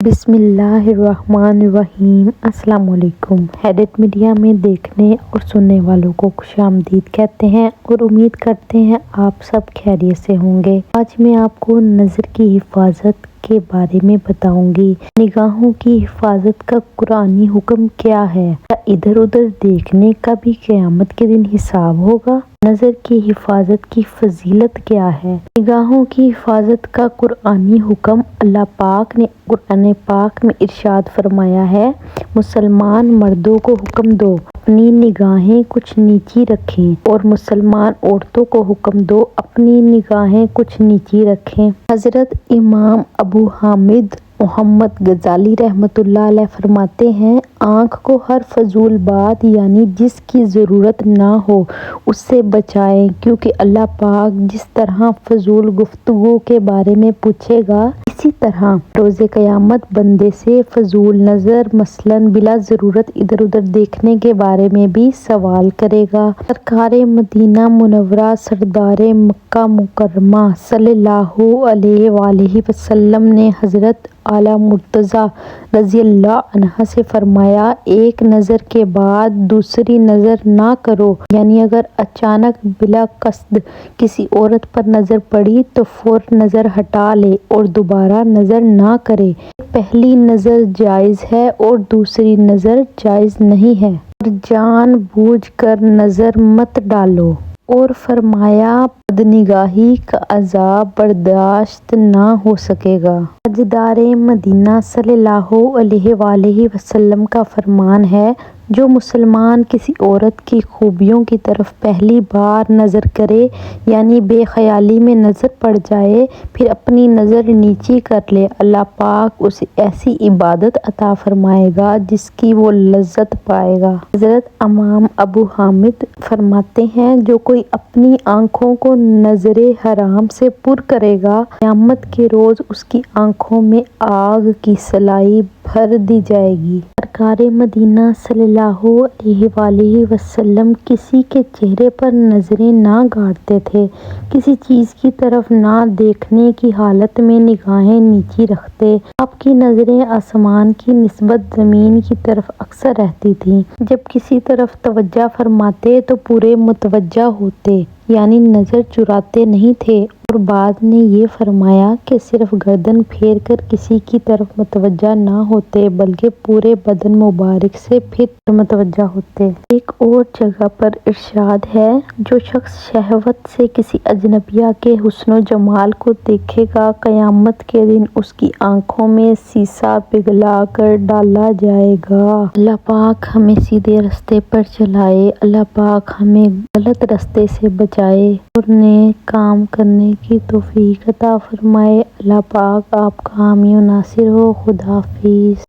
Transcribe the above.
بسم اللہ الرحمن الرحیم۔ السلام علیکم۔ ہیڈٹ میڈیا میں دیکھنے اور سننے والوں کو خوش آمدید کہتے ہیں اور امید کرتے ہیں آپ سب خیریت سے ہوں گے۔ آج میں آپ کو نظر کی حفاظت کے بارے میں بتاؤں گی۔ نگاہوں کی حفاظت کا قرآنی حکم کیا ہے؟ کیا ادھر ادھر دیکھنے کا بھی قیامت کے دن حساب ہوگا؟ نظر کی حفاظت کی فضیلت کیا ہے؟ نگاہوں کی حفاظت کا قرآنی حکم اللہ پاک نے قرآن پاک میں ارشاد فرمایا ہے، مسلمان مردوں کو حکم دو اپنی نگاہیں کچھ نیچی رکھیں اور مسلمان عورتوں کو حکم دو اپنی نگاہیں کچھ نیچی رکھیں۔ حضرت امام ابو حامد محمد غزالی رحمۃ اللہ علیہ فرماتے ہیں، آنکھ کو ہر فضول بات یعنی جس کی ضرورت نہ ہو اس سے بچائیں، کیونکہ اللہ پاک جس طرح فضول گفتگو کے بارے میں پوچھے گا اسی طرح روز قیامت بندے سے فضول نظر مثلاً بلا ضرورت ادھر ادھر دیکھنے کے بارے میں بھی سوال کرے گا۔ سرکار مدینہ منورہ سردار مکہ مکرمہ صلی اللہ علیہ وآلہ وسلم نے حضرت اعلیٰ مرتضیٰ رضی اللہ عنہ سے فرمایا، ایک نظر کے بعد دوسری نظر نہ کرو، یعنی اگر اچانک بلا قصد کسی عورت پر نظر پڑی تو فوراً نظر ہٹا لے اور دوبارہ نظر نہ کرے۔ پہلی نظر جائز ہے اور دوسری نظر جائز نہیں ہے، اور جان بوجھ کر نظر مت ڈالو۔ اور فرمایا، بدنگاہی کا عذاب برداشت نہ ہو سکے گا۔ تاجدار مدینہ صلی اللہ علیہ وآلہ وسلم کا فرمان ہے، جو مسلمان کسی عورت کی خوبیوں کی طرف پہلی بار نظر کرے یعنی بے خیالی میں نظر پڑ جائے پھر اپنی نظر نیچی کر لے، اللہ پاک اسے ایسی عبادت عطا فرمائے گا جس کی وہ لذت پائے گا۔ حضرت امام ابو حامد فرماتے ہیں، جو کوئی اپنی آنکھوں کو نظر حرام سے پر کرے گا قیامت کے روز اس کی آنکھوں میں آگ کی سلائی بھر دی جائے گی۔ سرکار مدینہ صلی اللہ علیہ وآلہ وسلم کسی کے چہرے پر نظریں نہ گاڑتے تھے، کسی چیز کی طرف نہ دیکھنے کی حالت میں نگاہیں نیچی رکھتے۔ آپ کی نظریں آسمان کی نسبت زمین کی طرف اکثر رہتی تھیں۔ جب کسی طرف توجہ فرماتے تو پورے متوجہ ہوتے، یعنی نظر چراتے نہیں تھے، اور بعد نے یہ فرمایا کہ صرف گردن پھیر کر کسی کی طرف متوجہ نہ ہوتے بلکہ پورے بدن مبارک سے پھر متوجہ ہوتے۔ ایک اور جگہ پر ارشاد ہے، جو شخص شہوت سے کسی اجنبیہ کے حسن و جمال کو دیکھے گا قیامت کے دن اس کی آنکھوں میں سیسا پگھلا کر ڈالا جائے گا۔ اللہ پاک ہمیں سیدھے راستے پر چلائے، اللہ پاک ہمیں غلط راستے سے بچائے اور نیک کام کرنے کی توفیق عطا فرمائے۔ اللہ پاک آپ کا حامی و ناصر ہو۔ خدا حافظ۔